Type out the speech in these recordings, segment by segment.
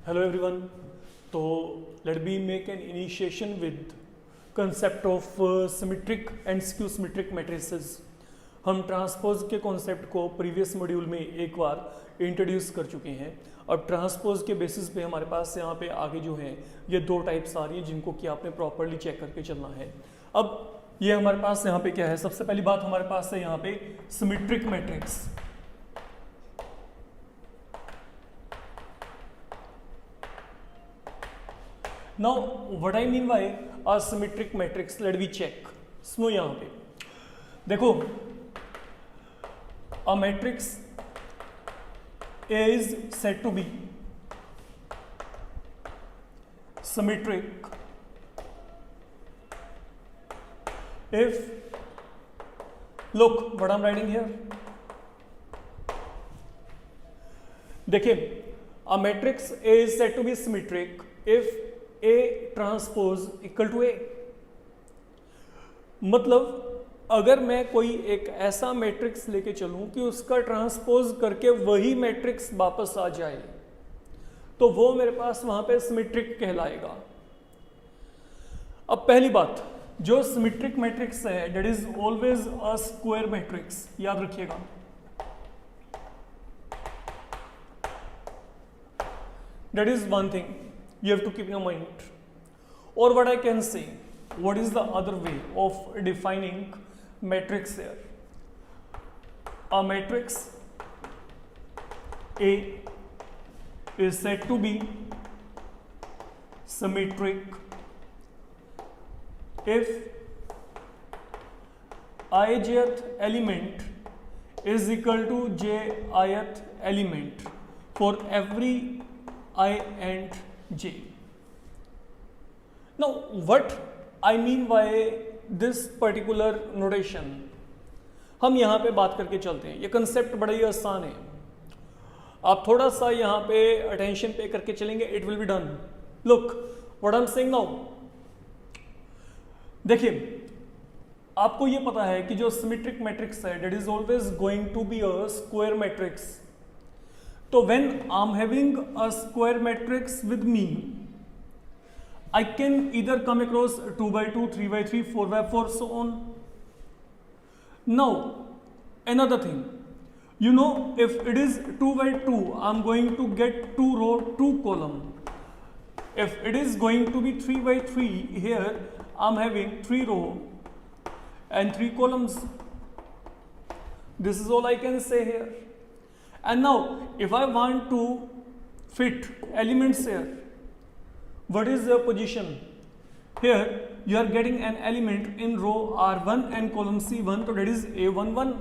Hello everyone. So let me make an initiation with concept of symmetric and skew symmetric matrices. हम transpose के concept को previous module में एक बार introduce कर चुके हैं. अब ट्रांसपोज के बेसिस पे हमारे पास यहाँ पे आगे जो है ये दो टाइप्स आ रही हैं जिनको कि आपने प्रॉपरली चेक करके चलना है. अब ये हमारे पास यहाँ पे क्या है, सबसे पहली बात हमारे पास है यहाँ पे symmetric matrix. Now what I mean by a symmetric matrix, let me check. सुनो यहाँ पे देखो, a matrix is said to be symmetric if, look what I'm writing here. देखिए, a matrix is said to be symmetric if A transpose equal to A. मतलब अगर मैं कोई एक ऐसा मैट्रिक्स लेके चलूं कि उसका ट्रांसपोज करके वही मैट्रिक्स वापस आ जाए तो वो मेरे पास वहां पे सिमेट्रिक कहलाएगा. अब पहली बात, जो सिमेट्रिक मैट्रिक्स है that is always a square matrix, याद रखिएगा. That is one thing you have to keep in your mind. Or what I can say, what is the other way of defining matrix here? A matrix A is said to be symmetric if ijth element is equal to jith element for every I and J. Now what I mean by this particular notation, हम यहाँ पे बात करके चलते हैं. ये concept बड़ा ही आसान है, आप थोड़ा सा यहाँ पे अटेंशन पे करके चलेंगे, it will be done. Look what I am saying now. देखिए, आपको ये पता है कि जो सिमेट्रिक मैट्रिक्स है that is always going to be a square matrix. So when I'm having a square matrix with me, I can either come across 2 by 2, 3 by 3, 4 by 4, so on. Now, another thing, you know, if it is 2 by 2, I'm going to get 2 row, 2 column. If it is going to be 3 by 3, here I'm having 3 row and 3 columns. This is all I can say here. And now if I want to fit elements here, what is the position? Here you are getting an element in row R1 and column C1, so that is A11.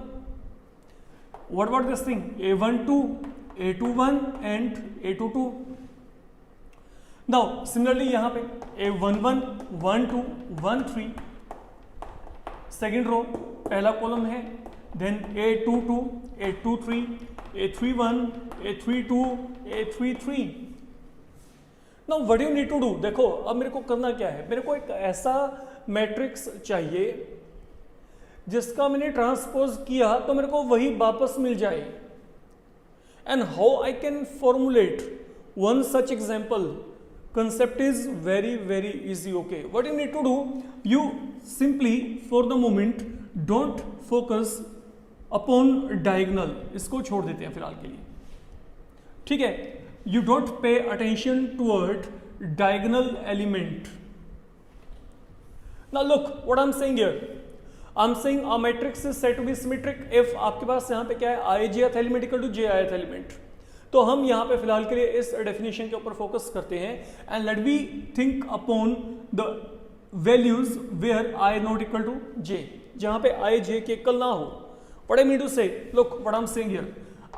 What about this thing? A12, A21 and A22. Now similarly यहाँ पे A11, 12, 13 second row पहला column है, then A22, A23, A31, A32, A33. Now what do you need to do? देखो अब मेरे को करना क्या है, मेरे को एक ऐसा मैट्रिक्स चाहिए जिसका मैंने ट्रांसपोज किया तो मेरे को वही वापस मिल जाए. And how I can formulate one such example. concept is very very easy. Okay, what you need to do, you simply for the moment don't focus upon diagonal, इसको छोड़ देते हैं फिलहाल के लिए, ठीक है. You don't pay attention toward diagonal element. Now look what I am saying here. I am saying a matrix is said to be symmetric if आपके पास यहाँ पे क्या है, i jth element equal to j ith element. तो हम यहाँ पे फिलहाल के लिए इस डेफिनेशन के ऊपर फोकस करते हैं. And let we think upon the values where i not equal to j, जहाँ पे आई जे के इक्वल ना हो. What I mean to say, look what I'm saying here.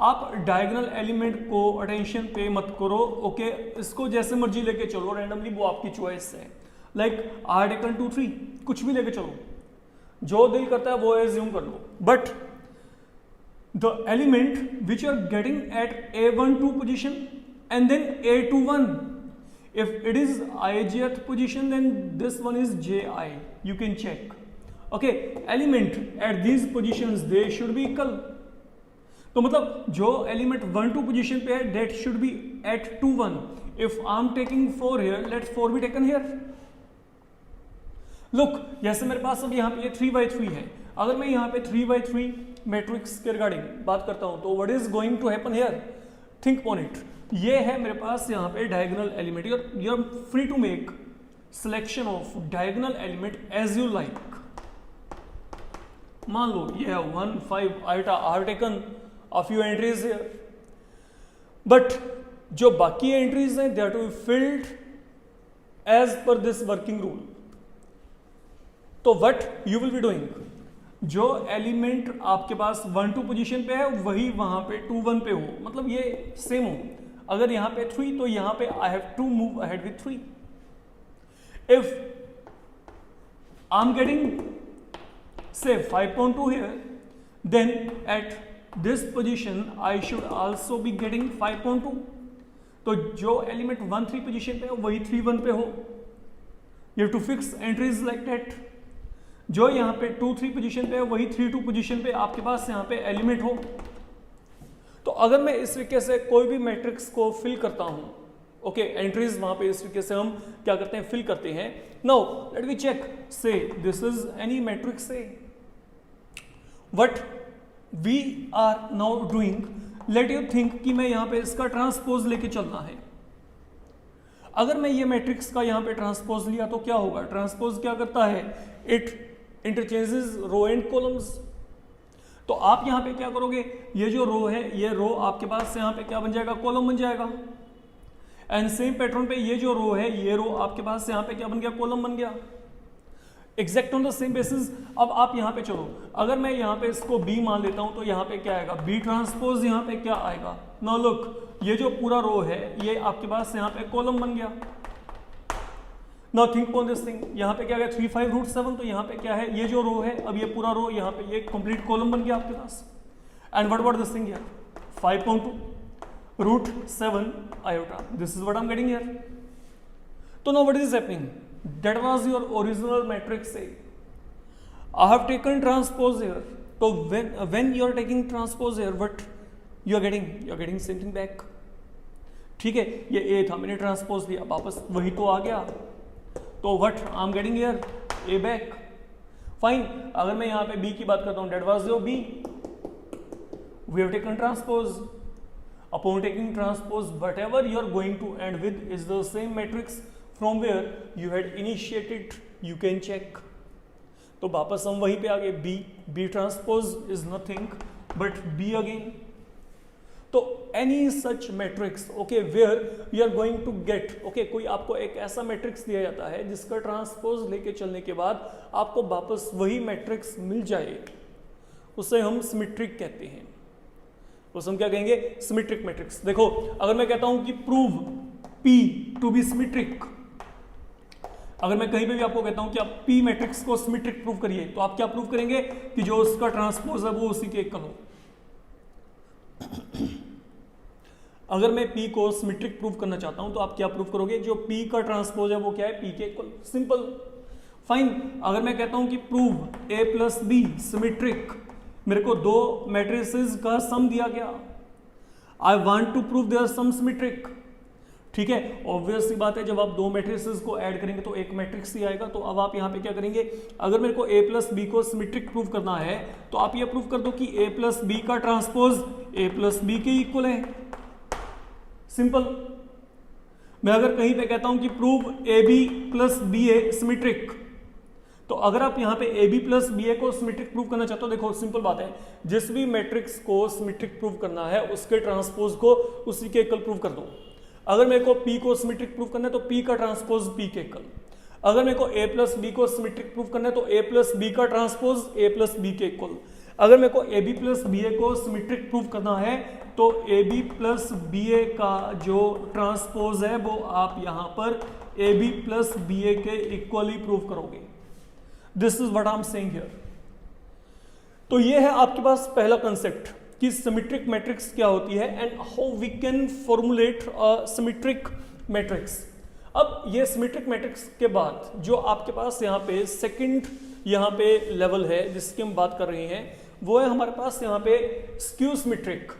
आप डायगोनल एलिमेंट को अटेंशन पे मत करो. ओके, इसको जैसे मर्जी लेके चलो रैंडमली, वो आपकी चॉइस है. लाइक R इक्वल टू 3 कुछ भी लेके चलो, जो दिल करता है वो एज्यूम कर लो. But the element which you are getting at A12 position and then A21, if it is ijth position then this one is ji, you can check. Okay, element at these positions they should be equal. तो मतलब जो element 1 2 position पे है that should be at 2 1. If I am taking 4 here, let 4 be taken here. Look, जैसे मेरे पास अब यहाँ पे ये 3/3 है. अगर मैं यहाँ पे 3/3 मैट्रिक्स के रिगार्डिंग बात करता हूँ तो what is going to happen here? Think on it. ये है मेरे पास यहाँ पे diagonal element. You are free to make selection of diagonal element as you like. मान लो ये है 1 5 आइटा. I have taken a few entries here, but जो बाकी एंट्रीज हैं they are to be filled as per this working rule. तो what you will be doing, जो एलिमेंट आपके पास 1 2 पोजीशन पे है वही वहां पे 2 1 पे हो, मतलब ये सेम हो. अगर यहां पे 3 तो यहां पे I have to move ahead with 3. If I'm getting say 5.2 here, then at this position I should also be getting 5.2. तो जो एलिमेंट 1 3 पोजीशन पे है वही 3 1 पे हो. You have to fix entries like that. जो यहाँ पे 2 3 पोजीशन पे है वही 3 2 पोजीशन पे आपके पास यहाँ पे एलिमेंट हो. तो अगर मैं इस तरीके से कोई भी मैट्रिक्स को फिल करता हूँ, ओके, एंट्रीज वहां पे इस तरीके से हम क्या करते हैं, फिल करते हैं. Now let we check. Say this is any matrix A. What we are now doing, let you think कि मैं यहाँ पे इसका ट्रांसपोज लेके चलना है. अगर मैं ये मैट्रिक्स का यहाँ पे ट्रांसपोज लिया तो क्या होगा? ट्रांसपोज क्या करता है? It interchanges row and columns. तो आप यहाँ पे क्या करोगे, ये जो रो है ये रो आपके पास यहाँ पे क्या बन जाएगा? कॉलम बन जाएगा. एंड सेम पैटर्न पे ये जो रो है ये रो आपके पास यहाँ पे क्या बन गया? कॉलम बन गया. Exact on the same basis. अब आप यहाँ पे चलो, अगर मैं यहाँ पे इसको बी मान लेता हूँ तो यहाँ पे क्या आएगा? बी ट्रांसपोज यहाँ पे क्या आएगा? नाउ लुक, ये जो पूरा रो है ये आपके पास यहाँ पे कॉलम बन गया. Now think on this thing. यहाँ पे क्या गया? 3 5 रूट 7. तो यहाँ पे क्या है? ये जो रो है, अब ये पूरा रो यहाँ पे ये कंप्लीट कॉलम बन गया आपके पास. And what about this thing here? 5.2 root 7 iota. This is what I am getting here. तो now what is happening? That was your original matrix A. I have taken transpose here. So when you are taking transpose here, what you are getting? You are getting something back. ठीक है, ये A था, मैंने transpose लिया, वापस वही तो आ गया. तो what I am getting here? A back. Fine. अगर मैं यहाँ पे B की बात करता हूँ, that was your B. We have taken transpose. Upon taking transpose, whatever you are going to end with is the same matrix from where you had initiated. You can check. तो वापस हम वहीं पे आ गए. B transpose is nothing but B again. तो any such matrix, okay, where you are going to get, okay, कोई आपको एक ऐसा मैट्रिक्स दिया जाता है जिसका ट्रांसपोज लेके चलने के बाद आपको वापस वही मैट्रिक्स मिल जाए, उसे हम सिमेट्रिक कहते हैं. उसे हम क्या कहेंगे? Symmetric matrix. देखो, अगर मैं कहता हूं कि prove P to be symmetric, अगर मैं कहीं पे भी आपको कहता हूं कि आप P मैट्रिक्स को सिमेट्रिक प्रूव करिए, तो आप क्या प्रूव करेंगे? कि जो उसका ट्रांसपोज है वो उसी के इक्वल हो. अगर मैं P को सिमेट्रिक प्रूव करना चाहता हूं तो आप क्या प्रूव करोगे? जो P का ट्रांसपोज है वो क्या है? P के इक्वल. सिंपल. फाइन. अगर मैं कहता हूं कि prove A plus B symmetric, मेरे को दो मैट्रिसेस का सम दिया गया. I want to prove their sum symmetric. ठीक है, ऑब्वियस सी बात है, जब आप दो मैट्रिसेस को ऐड करेंगे तो एक मैट्रिक्स ही आएगा. तो अब आप यहाँ पे क्या करेंगे? अगर मेरे को A प्लस बी को सिमेट्रिक प्रूव करना है तो आप ये प्रूव कर दो कि A प्लस बी का ट्रांसपोज A प्लस बी के इक्वल है. सिंपल. मैं अगर कहीं पे कहता हूं कि prove AB plus BA symmetric, तो अगर आप यहाँ पे AB प्लस BA को सिमेट्रिक प्रूव करना चाहते हो, देखो सिंपल बात है, जिस भी मैट्रिक्स को सिमेट्रिक प्रूव करना है उसके ट्रांसपोज को उसी के इक्वल प्रूव कर दो. अगर मेरे को P को सिमेट्रिक प्रूव करना है तो P का ट्रांसपोज P के इक्वल. अगर मेरे को A प्लस बी को सिमेट्रिक प्रूव करना है तो A प्लस बी का ट्रांसपोज A प्लस बी के इक्वल. अगर मेरे को AB प्लस BA को सिमेट्रिक प्रूव करना है तो AB प्लस BA का जो ट्रांसपोज है वो आप यहाँ पर AB प्लस BA के इक्वल ही प्रूव करोगे. This is what I am saying here. तो ये है आपके पास पहला कंसेप्ट कि सिमेट्रिक मैट्रिक्स क्या होती है and how we can formulate a symmetric matrix. अब ये सिमेट्रिक मैट्रिक्स के बाद जो आपके पास यहाँ पे सेकंड यहाँ पे लेवल है जिसकी हम बात कर रहे हैं वो है हमारे पास यहाँ पे स्क्यू सिमेट्रिक।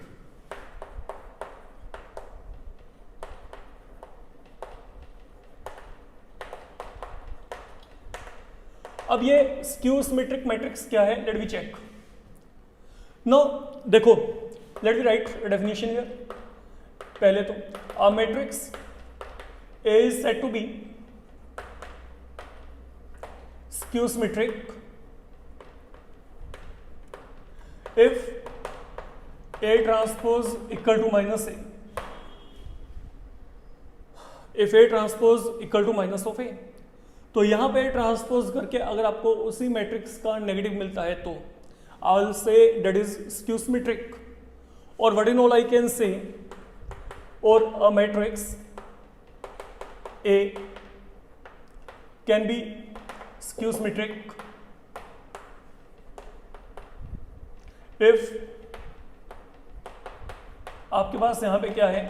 अब ये स्क्यू सिमेट्रिक मैट्रिक्स क्या है, लेट वी चेक। नो देखो, let we write definition here. पहले तो a matrix A is said to be skew symmetric if A transpose equal to minus A, if A transpose equal to minus of A। तो यहां पे transpose करके अगर आपको उसी मैट्रिक्स का नेगेटिव मिलता है तो I will say that is skew symmetric. और what in all I can say, और a matrix A can be skew symmetric if आपके पास यहां पे क्या है,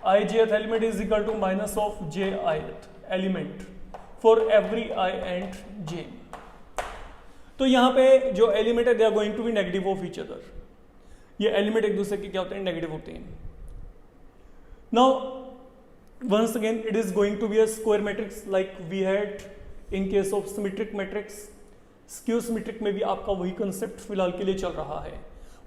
I jth element is equal to minus of j ith element for every I and j। तो यहां पे जो एलिमेंट है they are going to be negative of each other. ये एलिमेंट एक दूसरे के क्या होते हैं, नेगेटिव होते हैं। Now once again it is going to be a square matrix like we had in case of symmetric matrix। skew symmetric में भी आपका वही कंसेप्ट फिलहाल के लिए चल रहा है।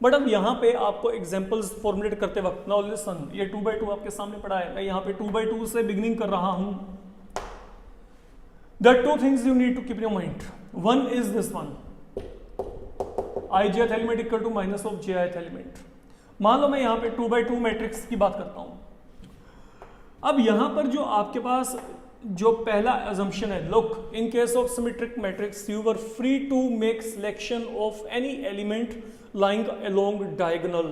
बट अब यहाँ पे आपको एग्जांपल्स फॉर्मुलेट करते वक्त, नाउ लिसन, ये 2/2 आपके सामने पड़ा है, मैं यहाँ पे 2/2 से बिगिनिंग कर रहा हूँ। There are two things you need to keep in your mind. One is this one, ijth element equal to minus of jth element. मान लो मैं यहाँ पे 2/2 मैट्रिक्स की बात करता हूँ। अब यहां पर जो आपके पास जो पहला assumption है, look, in case of symmetric matrix you were free to make selection of any element lying along diagonal।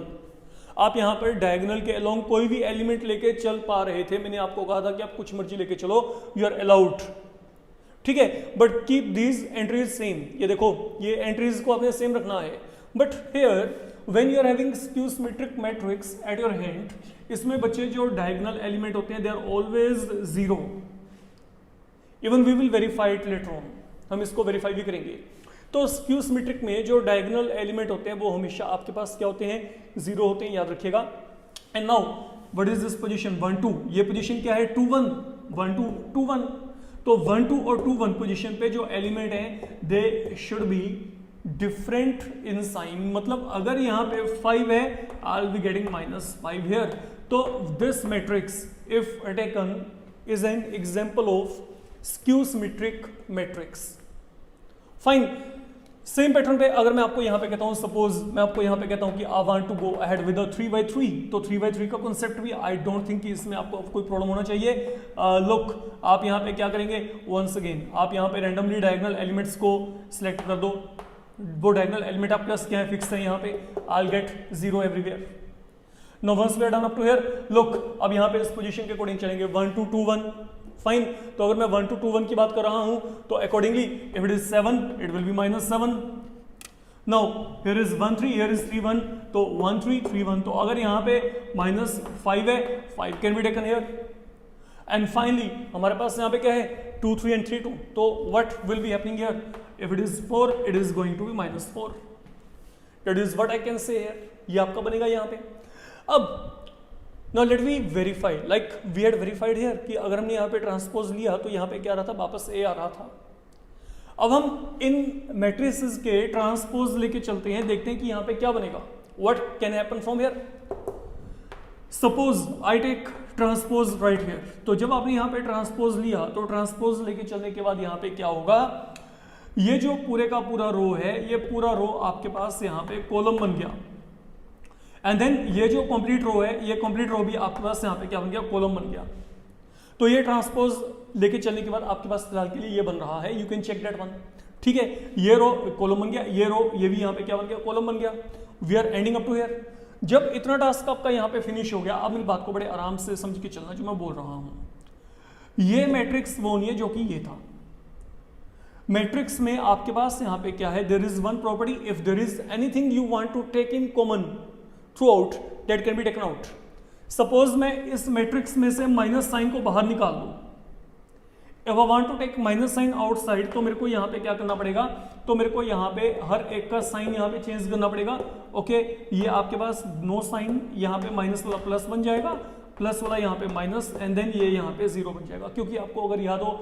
आप यहां पर डायगोनल के along कोई भी एलिमेंट लेके चल पा रहे थे। मैंने आपको कहा था कि आप कुछ मर्जी लेके चलो, you are allowed, ठीक है, but keep these entries same. ये देखो, ये एंट्रीज को आपने सेम रखना है। But here when you are having skew symmetric matrix at your hand, इसमें बच्चे जो डायगोनल एलिमेंट होते हैं they are always zero. Even we will verify it later on, हम इसको वेरीफाई भी करेंगे। तो स्क्यू सिमेट्रिक में जो डायगोनल एलिमेंट होते हैं वो हमेशा आपके पास क्या होते हैं, जीरो होते हैं, याद रखिएगा। And now what is this position 1 2, ये पोजीशन क्या है 2 1 1 2 2 1। तो 1 2 और 2 1 पोजीशन पे जो एलिमेंट है they should be different in sign. मतलब अगर यहाँ पे 5 है, I will be getting -5 here. तो this matrix if taken is an example of skew symmetric matrix. Fine, same pattern पे अगर मैं आपको यहाँ पे कहता हूँ, सपोज मैं आपको यहाँ पे कहता हूँ कि I want to go ahead with 3/3, तो 3/3 का कॉन्सेप्ट भी आई डोंट थिंक कि इसमें आपको कोई प्रॉब्लम होना चाहिए। लुक, आप यहाँ पे क्या करेंगे, वंस अगेन आप यहाँ पे रैंडमली डायगोनल एलिमेंट्स को सिलेक्ट कर दो। वो डायगोनल एलिमेंट आपके पास क्या है, फिक्स है यहाँ पे, I will get 0 everywhere. Now once we are done up to here, look अब यहाँ पे इस पोजीशन के अकॉर्डिंग चलेंगे 1 2 2 1। फाइन, तो अगर मैं 1 2 2 1 की बात कर रहा हूं तो accordingly if it is 7 it will B -7। Now here is 1 3, here is 3 1, तो 1 3 3 1। तो अगर यहाँ पे -5 है, 5 can be taken here. And finally हमारे पास यहाँ पे क्या है 2 3 and 3 2। तो what will be happening here, if it is 4 it is going to be -4। That is what I can say here, ये आपका बनेगा यहाँ पे। अब Now let me verify, like we had verified here कि अगर हमने यहाँ पे ट्रांसपोज लिया तो यहाँ पे क्या आ रहा था, वापस A आ रहा था। अब हम इन मैट्रिसेस के ट्रांसपोज लेके चलते हैं, देखते हैं कि यहाँ पे क्या बनेगा। What can happen from here? Suppose I take transpose right here। तो जब आपने यहाँ पे ट्रांसपोज लिया तो ट्रांसपोज लेके चलने के बाद यहाँ पे क्या होगा, ये जो पूरे का पूरा रो है, ये पूरा रो आपके पास यहाँ पे कॉलम बन गया। एंड देन ये जो कंप्लीट रो है, ये कंप्लीट रो भी आपके पास यहाँ पे क्या बन गया, कॉलम बन गया। तो ये ट्रांसपोज लेके चलने के बाद आपके पास फिलहाल के लिए ये बन रहा है, you can check that one, ठीक है। ये रो कॉलम बन गया, ये रो ये भी यहाँ पे क्या बन गया, कॉलम बन गया। We are ending up to here. जब इतना टास्क आपका यहाँ पे फिनिश हो गया, अब मेरी बात को बड़े आराम से समझ के चलना जो मैं बोल रहा हूँ। ये मैट्रिक्स वो नहीं है जो कि ये था। मैट्रिक्स में आपके पास यहाँ पे क्या है, there is one property, if there is anything you want to take in common throughout that can be taken out. Suppose मैं इस मैट्रिक्स में से माइनस साइन को बाहर निकाल दूं, if I want to take minus sign outside, तो मेरे को यहाँ पे क्या करना पड़ेगा, तो मेरे को यहाँ पे हर एक का साइन यहाँ पे चेंज करना पड़ेगा। ओके, ये आपके पास नो साइन, यहाँ पे माइनस वाला प्लस बन जाएगा, प्लस वाला यहाँ पे माइनस, एंड देन ये यहाँ पे जीरो बन जाएगा। क्योंकि आपको अगर याद हो,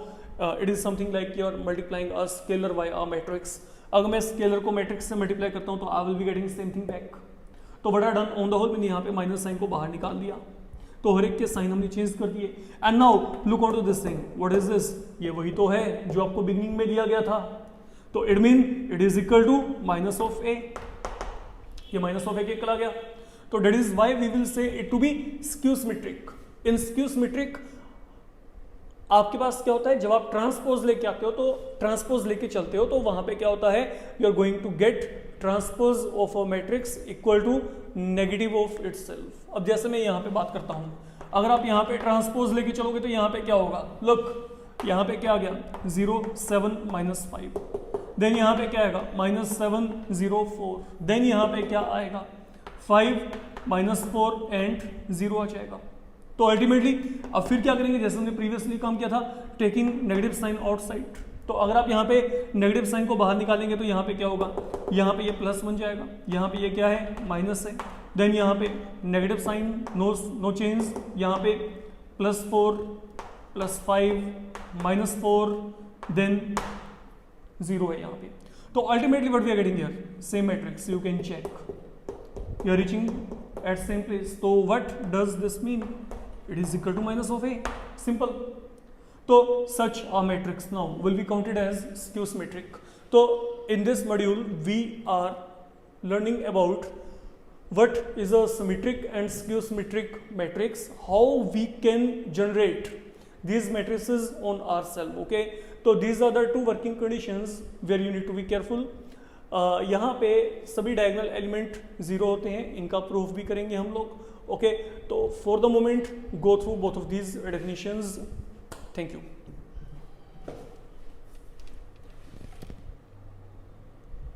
it is something like you are multiplying a scalar by a matrix. अगर मैं स्केलर को मैट्रिक्स से मल्टीप्लाई करता हूँ तो I will be getting same thing back. तो what I done, on the whole मैंने यहाँ पे माइनस साइन को बाहर निकाल दिया, तो हर एक के साइन हमने चेंज कर दिए। And now look on to this thing, what is this, ये वही तो है जो आपको बिगिनिंग में दिया गया था। तो it mean it is equal to minus of A, ये माइनस ऑफ ए के चला गया। तो that is why we will say it to be skew symmetric. In skew symmetric आपके पास क्या होता है, जब आप ट्रांसपोज लेके आते हो, तो ट्रांसपोज लेके चलते हो, तो वहां पे क्या होता है, you are going to get transpose of a matrix equal to negative of itself. अब जैसे मैं यहाँ पे बात करता हूँ, अगर आप यहाँ पे ट्रांसपोज लेके चलोगे तो यहाँ पे क्या होगा, लुक यहाँ पे क्या आ गया 0 7 -5, देन यहाँ पे क्या आएगा -7 0 4, देन यहाँ पे क्या आएगा 5 -4 एंड 0 आ जाएगा। तो अल्टीमेटली अब फिर क्या करेंगे, जैसे हमने प्रीवियसली काम किया था, टेकिंग नेगेटिव साइन आउटसाइड। तो अगर आप यहाँ पे नेगेटिव साइन को बाहर निकालेंगे तो यहाँ पे क्या होगा, यहाँ पे ये प्लस बन जाएगा, यहाँ पे ये क्या है माइनस है, देन यहाँ पे नेगेटिव साइन नो चेंज, यहाँ पे +4 +5 -4 देन 0 है यहाँ पे। तो ultimately what we are getting here, same matrix, you can check, you are reaching at same place. So what does this mean? It is equal to minus of a. Simple. So such a matrix now will be counted as skew symmetric. So in this module we are learning about what is a symmetric and skew symmetric matrix, how we can generate these matrices on ourselves. Okay, so these are the two working conditions where you need to be careful. यहाँ पे सभी diagonal element 0 होते हैं, इनका proof भी करेंगे हम लोग। ओके, तो for the moment go through both of these definitions. Thank you.